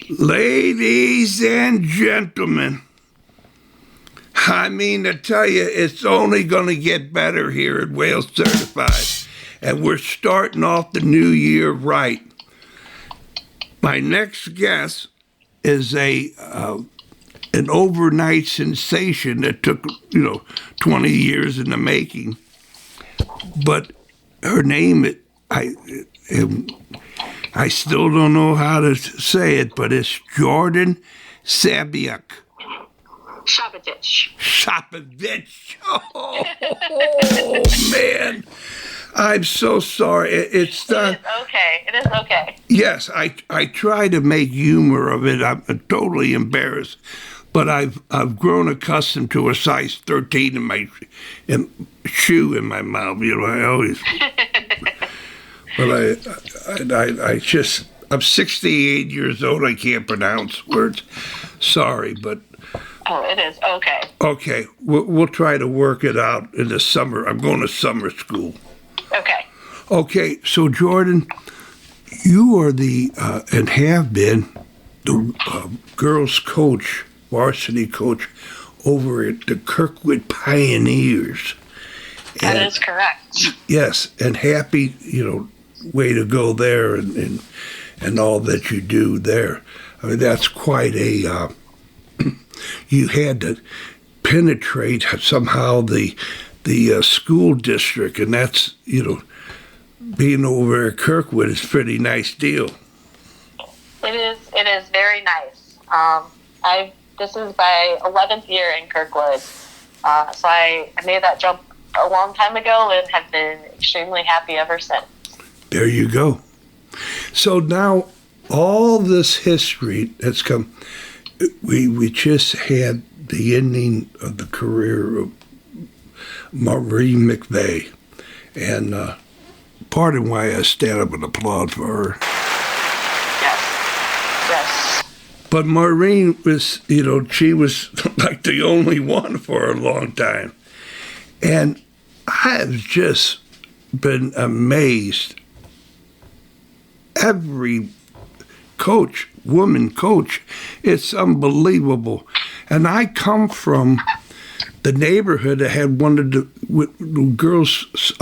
Ladies and gentlemen, I mean to tell you, it's only going to get better here at Whale Certified. And we're starting off the new year right. My next guest is an overnight sensation that took, 20 years in the making. But her name, I still don't know how to say it, but it's Jordan Sabotic. Sabotic. Oh, man. I'm so sorry. It's It is okay. It is okay. Yes, I try to make humor of it. I'm totally embarrassed, but I've grown accustomed to a size 13 in my shoe in my mouth. I always. But I'm 68 years old. I can't pronounce words. Sorry, but. Oh, it is okay. Okay, we'll try to work it out in the summer. I'm going to summer school. Okay. Okay, so Jordan, you are and have been the girls' coach, varsity coach, over at the Kirkwood Pioneers. That is correct. Yes, and happy, way to go there and all that you do there. I mean, that's quite a. You had to penetrate somehow the school district, and that's being over at Kirkwood is a pretty nice deal. It is very nice. This is my 11th year in Kirkwood, so I made that jump a long time ago and have been extremely happy ever since. There you go. So now all this history that's come. We just had the ending of the career of Maureen McVeigh, and pardon why I stand up and applaud for her. Yes. But Maureen was, she was like the only one for a long time, and I've just been amazed. Every woman coach, it's unbelievable. And I come from the neighborhood that had one of the girls'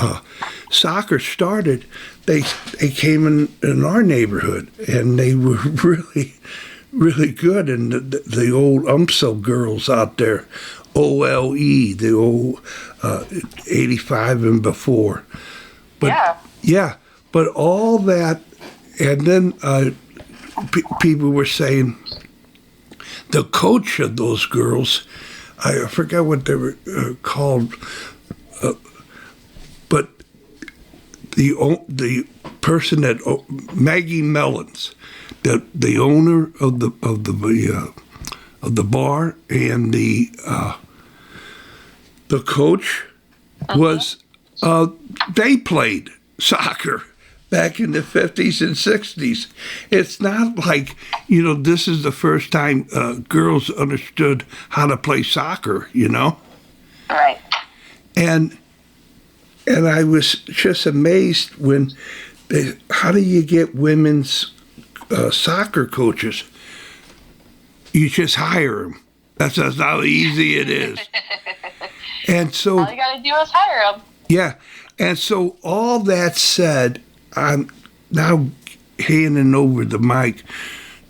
soccer started. They came in our neighborhood, and they were really, really good. And the old UMSO girls out there, OLE, the old 85 and before. But, yeah, but all that, and then people were saying the coach of those girls, I forgot what they were called, but the person that Maggie Mellons, the owner of the bar, and the coach was they played soccer back in the 50s and 60s. It's not like, this is the first time girls understood how to play soccer, Right. And I was just amazed when how do you get women's soccer coaches? You just hire them. That's how easy it is. And so all you got to do is hire them. Yeah. And so all that said, I'm now handing over the mic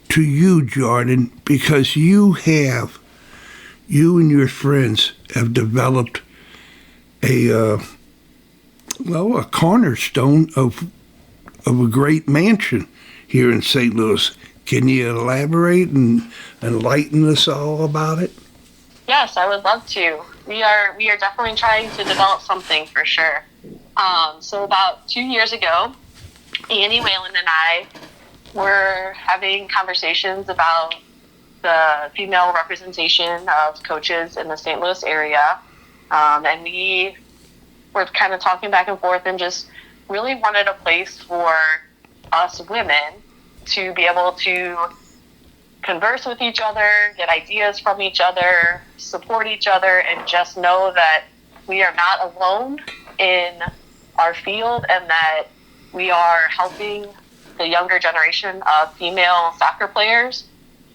to you, Jordan, because you and your friends have developed a cornerstone of a great mansion here in St. Louis. Can you elaborate and enlighten us all about it? Yes, I would love to. We are definitely trying to develop something for sure. So about 2 years ago, Annie Whalen and I were having conversations about the female representation of coaches in the St. Louis area. And we were kind of talking back and forth and just really wanted a place for us women to be able to converse with each other, get ideas from each other, support each other, and just know that we are not alone in our field and that we are helping the younger generation of female soccer players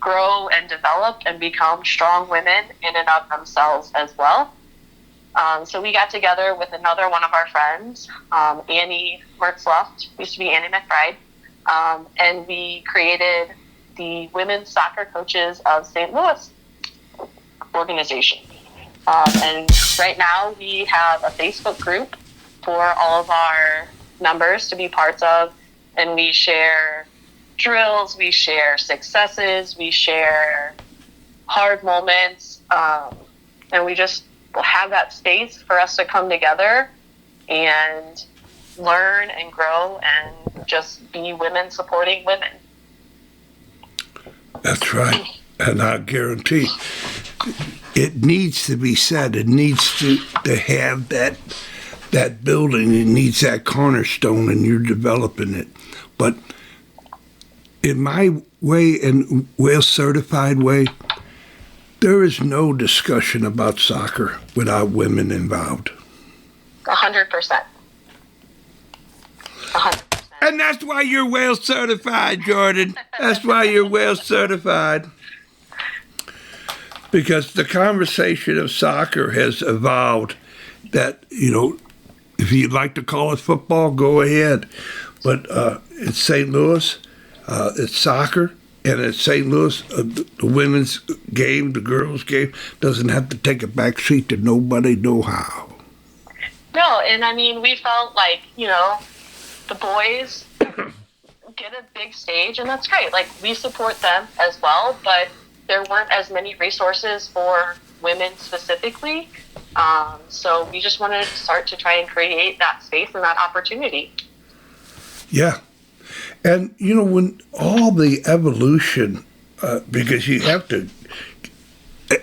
grow and develop and become strong women in and of themselves as well. So we got together with another one of our friends, Annie Mertzloft, used to be Annie McBride, and we created the Women's Soccer Coaches of St. Louis organization. And right now we have a Facebook group for all of our members to be parts of, and we share drills, we share successes, we share hard moments, and we just have that space for us to come together and learn and grow and just be women supporting women. That's right. And I guarantee it needs to be said. It needs to have that building. It needs that cornerstone, and you're developing it. But in my way, and well certified way, there is no discussion about soccer without women involved. 100%. 100%. And that's why you're well certified, Jordan. That's why you're well certified. Because the conversation of soccer has evolved that, if you'd like to call it football, go ahead. But in St. Louis, it's soccer. And at St. Louis, the women's game, the girls' game, doesn't have to take a backseat to nobody know how. No, and I mean, we felt like, the boys get a big stage, and that's great. Like, we support them as well, but there weren't as many resources for women specifically. So we just wanted to start to try and create that space and that opportunity. Yeah. And, when all the evolution, because you have to,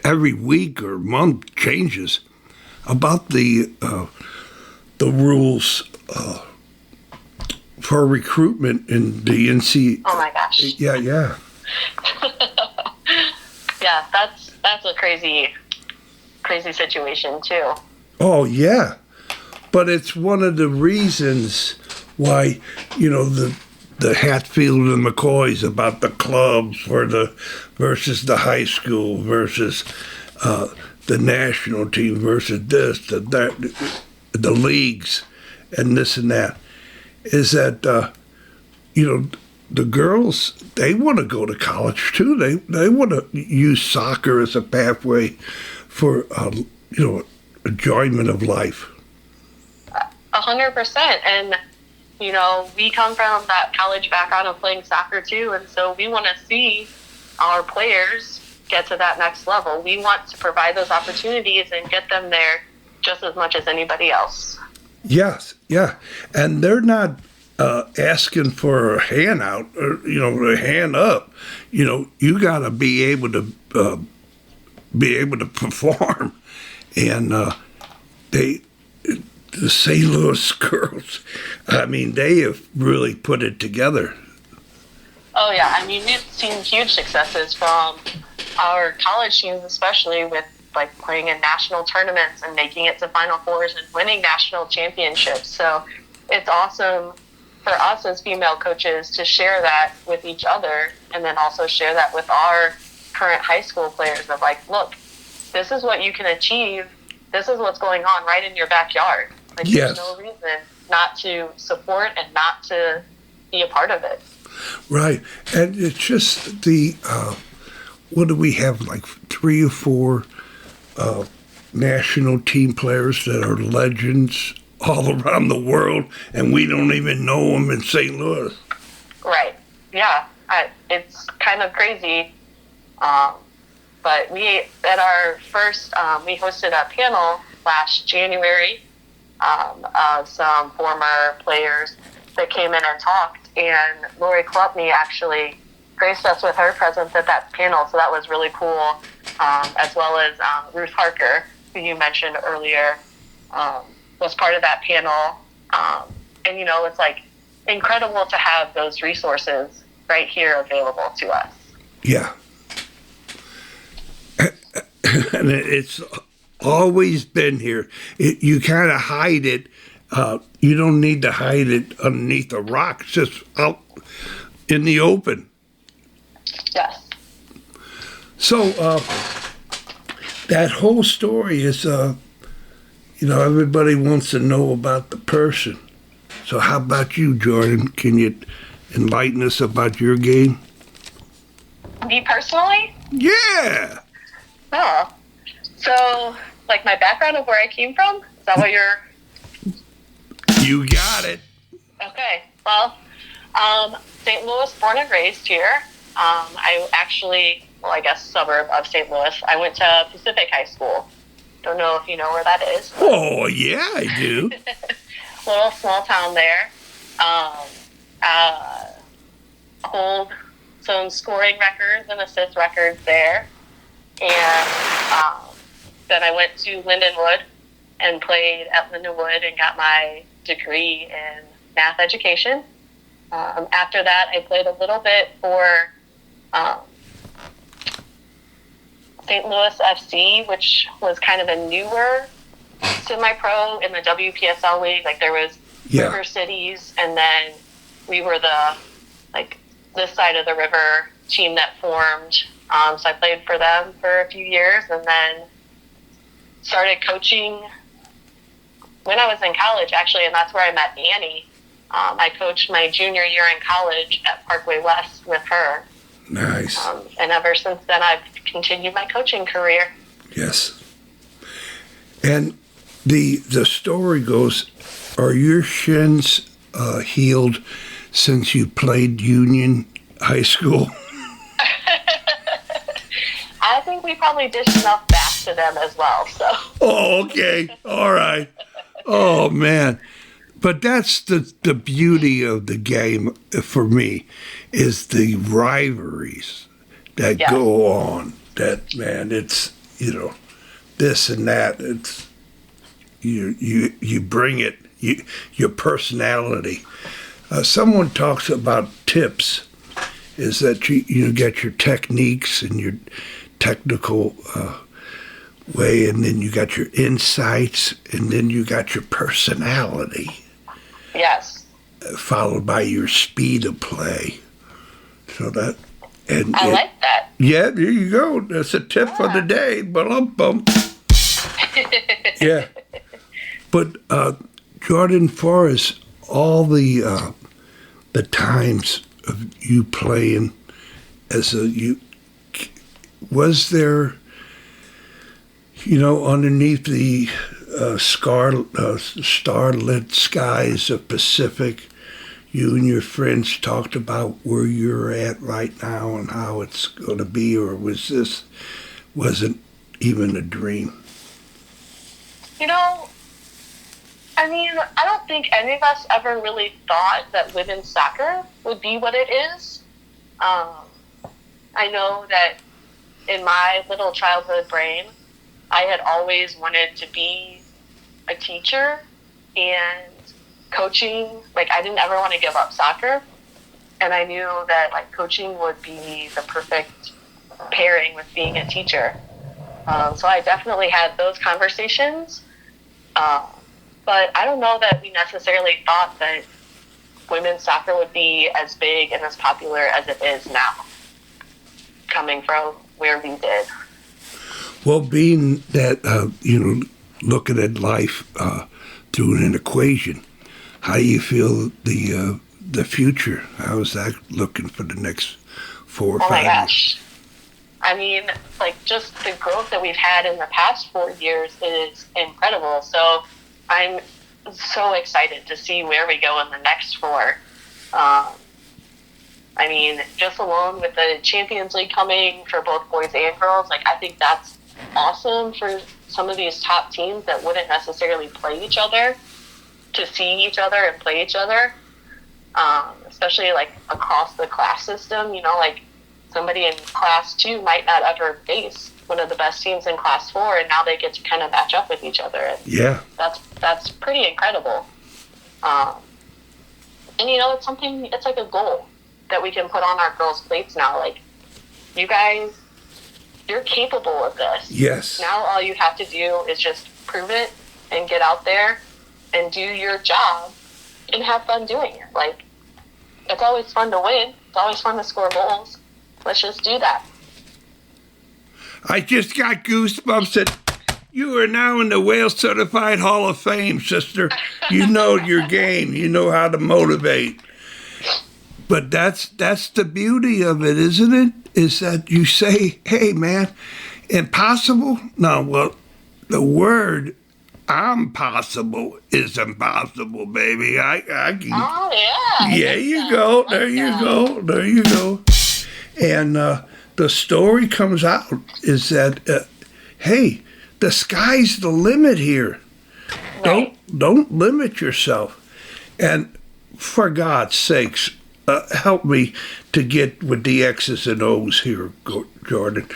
every week or month changes about the rules for recruitment in the NC. Oh, my gosh. Yeah. Yeah, that's a crazy situation, too. Oh, yeah. But it's one of the reasons why, the Hatfield and McCoys about the clubs versus the high school versus the national team versus this, the leagues and this and that, is that, the girls, they want to go to college too. They want to use soccer as a pathway for, enjoyment of life. 100%. And we come from that college background of playing soccer too, and so we want to see our players get to that next level. We want to provide those opportunities and get them there just as much as anybody else. Yes, yeah. And they're not asking for a handout or, a hand up. You got to be able to perform. And the St. Louis girls, they have really put it together. Oh, yeah. I mean, we've seen huge successes from our college teams, especially with, playing in national tournaments and making it to Final Fours and winning national championships. So it's awesome for us as female coaches to share that with each other, and then also share that with our current high school players of, look, this is what you can achieve. This is what's going on right in your backyard. Yes. There's no reason not to support and not to be a part of it. Right. And it's just what do we have, 3 or 4 national team players that are legends all around the world, and we don't even know them in St. Louis. Right. Yeah. It's kind of crazy. But we, at our first, we hosted a panel last January of some former players that came in and talked, and Lori Klopny actually graced us with her presence at that panel, so that was really cool, as well as Ruth Harker, who you mentioned earlier, was part of that panel. And, it's incredible to have those resources right here available to us. Yeah. And it's always been here. You kind of hide it. You don't need to hide it underneath a rock. It's just out in the open. Yes. So that whole story is, everybody wants to know about the person. So how about you, Jordan? Can you enlighten us about your game? Me personally? Yeah. Oh. So, like my background of where I came from? Is that what you're... You got it. Okay. Well, St. Louis, born and raised here. I actually, I guess suburb of St. Louis. I went to Pacific High School. Don't know if you know where that is. Oh, yeah, I do. Little small town there. Hold some scoring records and assist records there. And then I went to Lindenwood and played at Lindenwood and got my degree in math education. After that, I played a little bit for St. Louis FC, which was kind of a newer semi-pro in the WPSL league. Like there was River Cities, and then we were this side of the river team that formed. So I played for them for a few years, and then started coaching when I was in college, actually, and that's where I met Annie. I coached my junior year in college at Parkway West with her. Nice. And ever since then, I've continued my coaching career. Yes. And the story goes, are your shins healed since you played Union High School? I think we probably dished enough back to them as well. So. Oh, okay. All right. Oh, man. But that's the beauty of the game for me, is the rivalries that go on. That, man, it's, this and that. It's you bring it, your personality. Someone talks about tips, is that you get your techniques and your technical way, and then you got your insights, and then you got your personality. Yes. Followed by your speed of play. So that, and I like that. Yeah, there you go. That's a tip for the day. Bum. Yeah. But Jordan, far as all the times of you playing as was there, underneath the starlit skies of Pacific, you and your friends talked about where you're at right now and how it's going to be, or wasn't even a dream? I don't think any of us ever really thought that women's soccer would be what it is. I know that in my little childhood brain, I had always wanted to be a teacher and coaching. Like, I didn't ever want to give up soccer. And I knew that, coaching would be the perfect pairing with being a teacher. So I definitely had those conversations. But I don't know that we necessarily thought that women's soccer would be as big and as popular as it is now, coming from where we did. Well, being that, looking at life through an equation, how do you feel the future? How is that looking for the next 4 or 5 years? Oh my gosh. Just the growth that we've had in the past 4 years is incredible. So I'm so excited to see where we go in the next 4. Just alone with the Champions League coming for both boys and girls, I think that's awesome for some of these top teams that wouldn't necessarily play each other, to see each other and play each other, especially across the class system. Somebody in class 2 might not ever face one of the best teams in class 4, and now they get to kind of match up with each other. And yeah, that's pretty incredible. And it's something, it's like a goal that we can put on our girls' plates now. You guys, you're capable of this. Yes. Now all you have to do is just prove it and get out there and do your job and have fun doing it. It's always fun to win. It's always fun to score goals. Let's just do that. I just got goosebumps that you are now in the Whale Certified Hall of Fame, sister. You know your game. You know how to motivate. But that's the beauty of it, isn't it? Is that you say, hey, man, impossible? No, well, the word I'm possible is impossible, baby. I can. Oh, yeah. Yeah, you go. There you go. There you go. And the story comes out is that, hey, the sky's the limit here. Right. Don't limit yourself. And for God's sakes, help me to get with the X's and O's here, Jordan,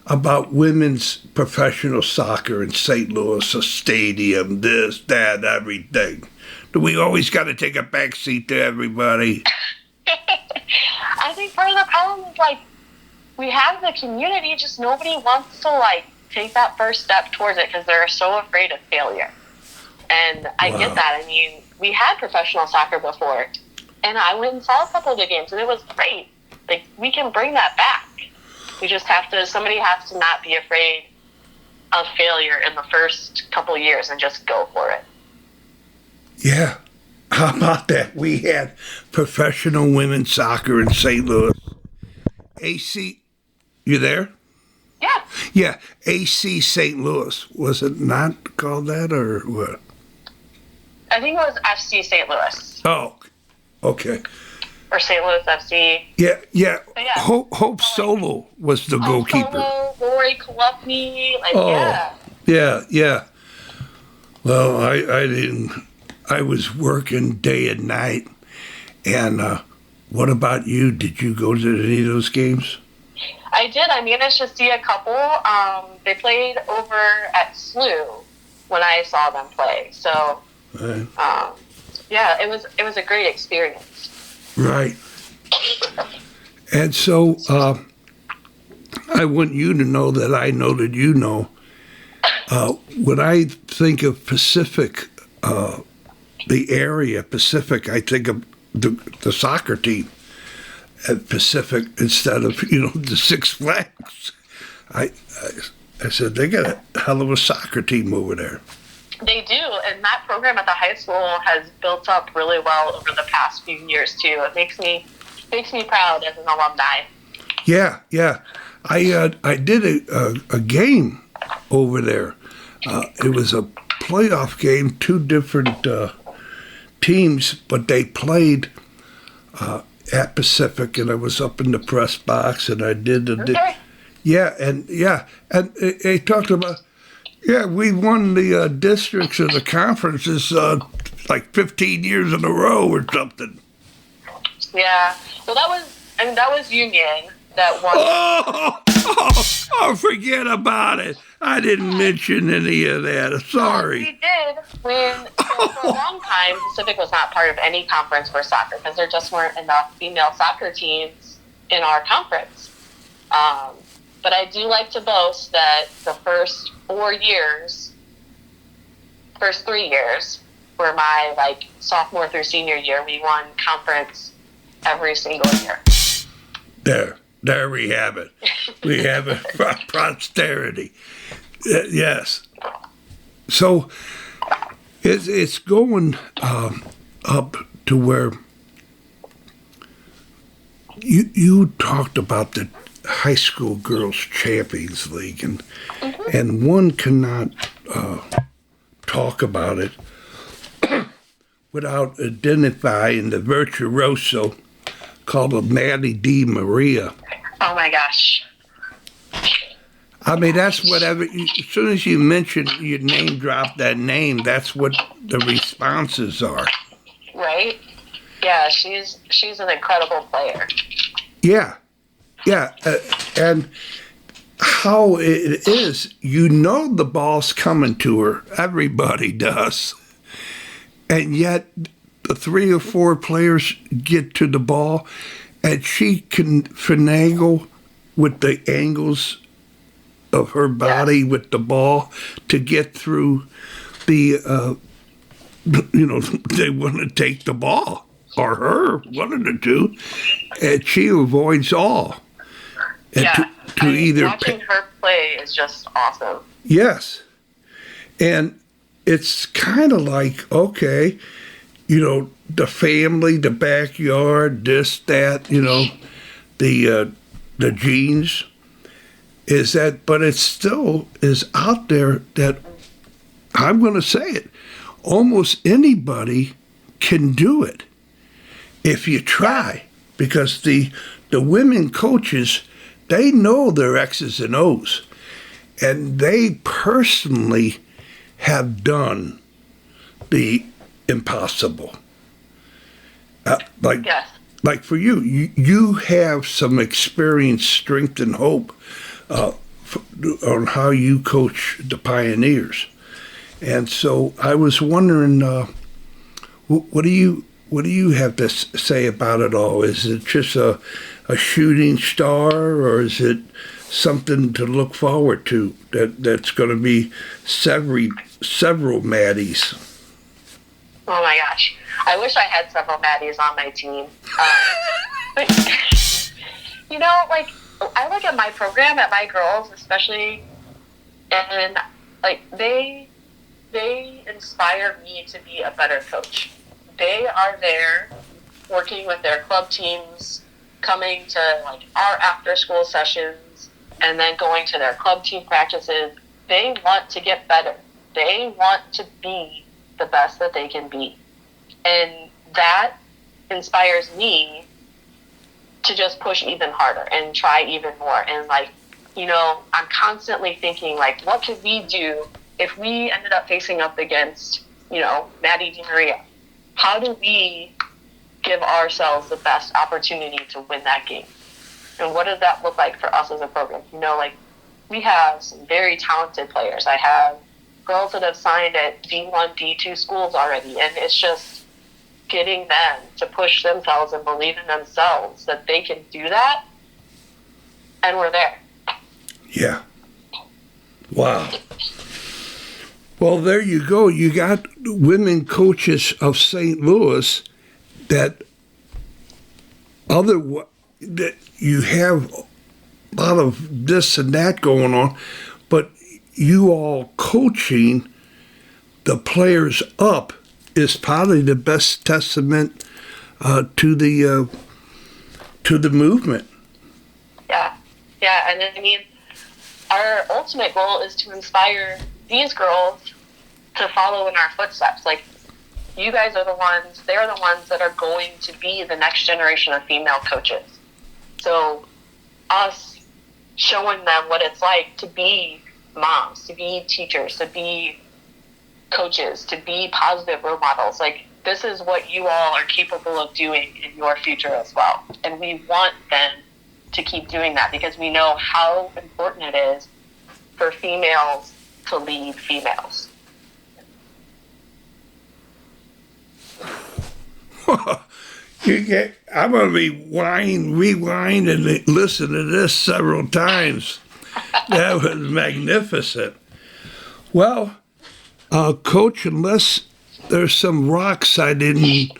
about women's professional soccer in St. Louis, a stadium, this, that, everything. Do we always got to take a backseat to everybody? I think part of the problem is, like, we have the community, just nobody wants to, like, take that first step towards it because they're so afraid of failure. And I get that. I mean, we had professional soccer before, and I went and saw a couple of the games, and it was great. Like, we can bring that back. We just have to, somebody has to not be afraid of failure in the first couple of years and just go for it. Yeah. How about that? We had professional women's soccer in St. Louis. AC, you there? Yeah. Yeah, AC St. Louis. Was it not called that or what? I think it was FC St. Louis. Oh, okay. Or St. Louis FC. Yeah. Yeah. Hope Solo was the goalkeeper. Solo, Lori Kolupny, Yeah. Well, I didn't. I was working day and night. And what about you? Did you go to any of those games? I did. I managed to see a couple. They played over at SLU when I saw them play. So, yeah, it was a great experience. Right. And so I want you to know that I know that you know. When I think of Pacific, the area Pacific, I think of the soccer team at Pacific instead of, the Six Flags. I said, they got a hell of a soccer team over there. They do, and that program at the high school has built up really well over the past few years too. It makes me proud as an alumni. Yeah. I did a game over there. It was a playoff game, two different teams, but they played at Pacific, and I was up in the press box, and I did the and they talked about. Yeah, we won the districts of the conferences like 15 years in a row or something. Yeah. Well, that was Union that won. Oh, forget about it. I didn't mention any of that. Sorry. We did. For a long time, Pacific was not part of any conference for soccer because there just weren't enough female soccer teams in our conference. But I do like to boast that the first 3 years were my sophomore through senior year. We won conference every single year. There we have it. We have it. Posterity. Yes. So it's going up to where you talked about the high school girls champions league, and one cannot talk about it without identifying the virtuoso called a Maddie Di Maria. Oh my gosh. I mean, that's whatever. As soon as you mention, you name drop that name, that's what the responses are. Right? Yeah, she's an incredible player. Yeah. And how it is, the ball's coming to her. Everybody does. And yet, the 3 or 4 players get to the ball, and she can finagle with the angles of her body with the ball to get through the, they want to take the ball, or her, one of the two, and she avoids all. And yeah, to either watching her play is just awesome. Yes. And it's kind of like, okay, the family, the backyard, this, that, the genes is that, but it still is out there that I'm going to say it. Almost anybody can do it if you try, because the women coaches, they know their X's and O's, and they personally have done the impossible. Like for you, you have some experience, strength, and hope on how you coach the Pioneers. And so I was wondering, what do you have to say about it all? Is it just a shooting star, or is it something to look forward to that's going to be several Maddies? Oh my gosh. I wish I had several Maddies on my team. But, I look at my program, at my girls especially, and they inspire me to be a better coach. They are there working with their club teams, coming to our after school sessions, and then going to their club team practices. They want to get better. They want to be the best that they can be. And that inspires me to just push even harder and try even more. And I'm constantly thinking, what could we do if we ended up facing up against, Maddie DiMaria? How do we give ourselves the best opportunity to win that game? And what does that look like for us as a program? We have some very talented players. I have girls that have signed at D1, D2 schools already, and it's just getting them to push themselves and believe in themselves that they can do that, and we're there. Yeah. Wow. Well, there you go. You got women coaches of St. Louis that you have a lot of this and that going on, but you all coaching the players up is probably the best testament to the movement. Yeah, and our ultimate goal is to inspire these girls to follow in our footsteps. You guys are the ones, they're the ones that are going to be the next generation of female coaches. So us showing them what it's like to be moms, to be teachers, to be coaches, to be positive role models. This is what you all are capable of doing in your future as well. And we want them to keep doing that because we know how important it is for females to lead females. I'm going to be rewind, and listen to this several times. That was magnificent. Well, Coach, unless there's some rocks we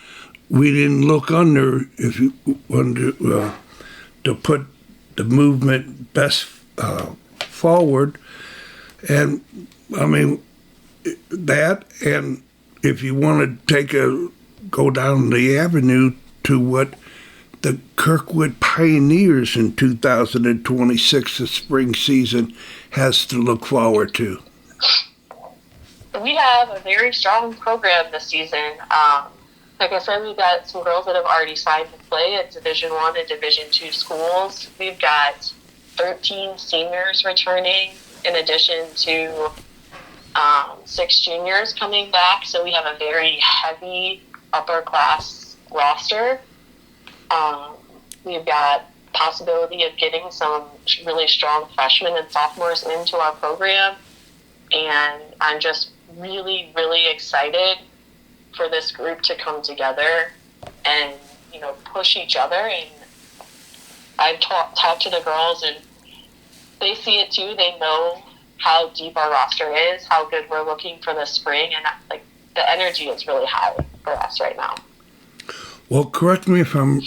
didn't look under, if you wanted to put the movement best forward, and that, and if you want to go down the avenue to what the Kirkwood Pioneers in 2026, the spring season, has to look forward to. We have a very strong program this season. Like I said, we've got some girls that have already signed to play at Division I and Division II schools. We've got 13 seniors returning, in addition to 6 juniors coming back. So we have a very heavy upper class roster. We've got possibility of getting some really strong freshmen and sophomores into our program. And I'm just really, really excited for this group to come together and, push each other. And I've talked to the girls, and they see it too. They know how deep our roster is, how good we're looking for the spring, and the energy is really high for us right now. Well, correct me if I'm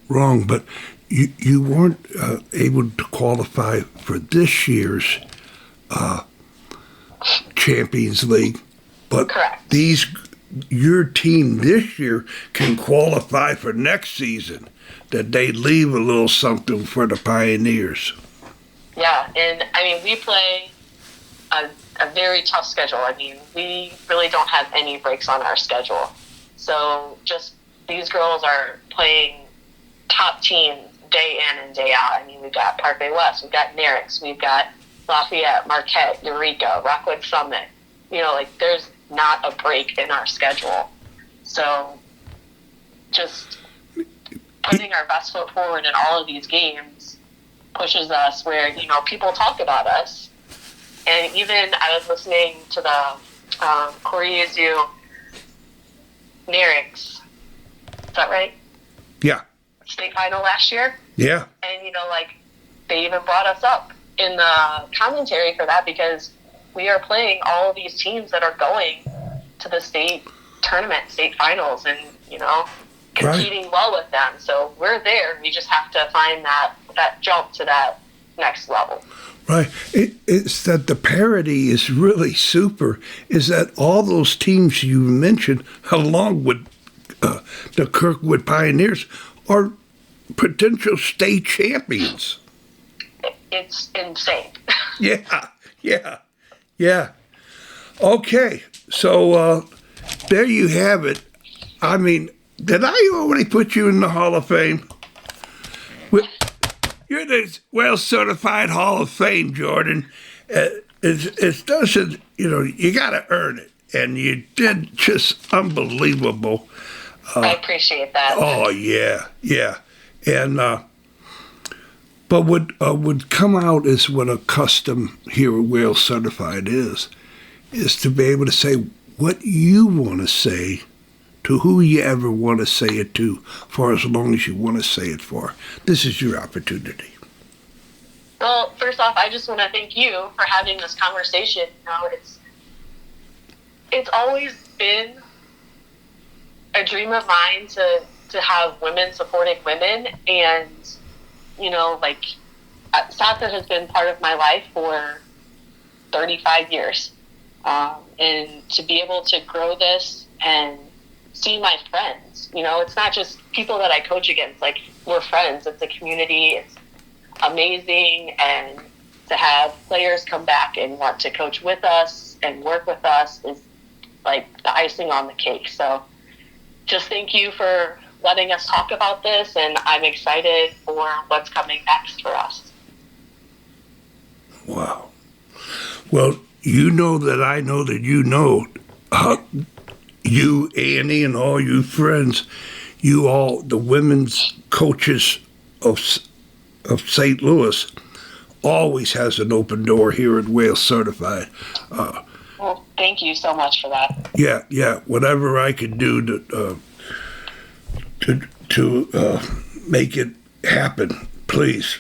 wrong, but you weren't able to qualify for this year's Champions League, but Correct. your team this year can qualify for next season. That they leave a little something for the Pioneers. Yeah, and I mean, we play a very tough schedule. I mean, we really don't have any breaks on our schedule. So just these girls are playing top teams day in and day out. I mean, we've got Parkway West, we've got Merrick's, we've got Lafayette, Marquette, Eureka, Rockwood Summit. You know, like, there's not a break in our schedule. So just putting our best foot forward in all of these games pushes us where, you know, people talk about us. And even I was listening to the Koryazu Merrick's, is that right? Yeah. State final last year. Yeah. And, you know, like, they even brought us up in the commentary for that because we are playing all of these teams that are going to the state tournament, state finals, and, you know, competing well with them. So we're there. We just have to find that jump to that next level. Right. It's that the parity is really super, is that all those teams you mentioned, along with the Kirkwood Pioneers, are potential state champions. It's insane. Yeah. Okay, so there you have it. I mean, did I already put you in the Hall of Fame? You're the well-certified Hall of Fame, Jordan. It doesn't, you know, you got to earn it. And you did just unbelievable. I appreciate that. Oh, yeah. And, but what would come out is what a custom here at Whale Certified is to be able to say what you want to say to who you ever want to say it to for as long as you want to say it for. This is your opportunity. Well, first off, I just want to thank you for having this conversation. You know, it's always been a dream of mine to have women supporting women, and, you know, like, soccer has been part of my life for 35 years. And to be able to grow this and see my friends, you know, it's not just people that I coach against, like, we're friends, it's a community, it's amazing, and to have players come back and want to coach with us and work with us is like the icing on the cake. So just thank you for letting us talk about this, and I'm excited for what's coming next for us. Wow. Well, you know that I know that you know, you, Annie, and all you friends, you all, the women's coaches of St. Louis, always has an open door here at Whale Certified. Well, thank you so much for that. Yeah. Whatever I could do to make it happen, please.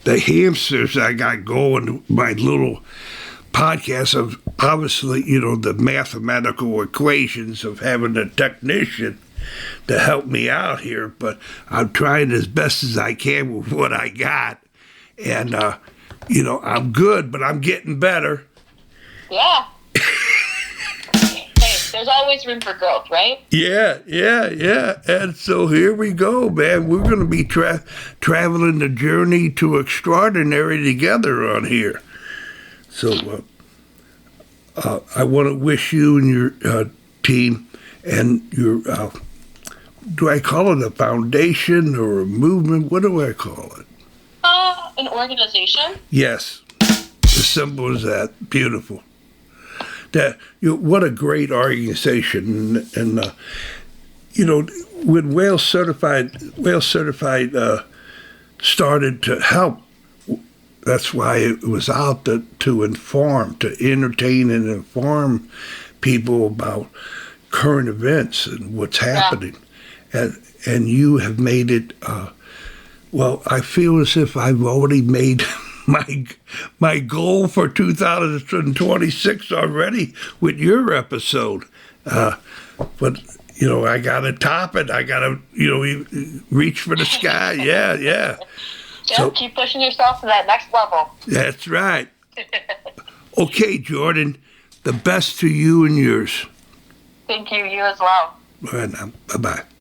The hamsters I got going, my little podcast of, obviously, you know, the mathematical equations of having a technician to help me out here, but I'm trying as best as I can with what I got. And, you know, I'm good, but I'm getting better. Yeah. Hey, there's always room for growth, right? Yeah. And so here we go, man. We're going to be traveling the journey to extraordinary together on here. So I want to wish you and your team and your, do I call it a foundation or a movement? What do I call it? An organization? Yes. As simple as that. Beautiful. That, you know, what a great organization. And you know, when Whale Certified started to help, that's why it was out to inform, to entertain and inform people about current events and what's happening. And you have made it, well, I feel as if I've already made my goal for 2026 already with your episode. But, I got to top it. I got to, reach for the sky. Yeah, yeah. So keep pushing yourself to that next level. That's right. Okay, Jordan, the best to you and yours. Thank you. You as well. All right now. Bye-bye.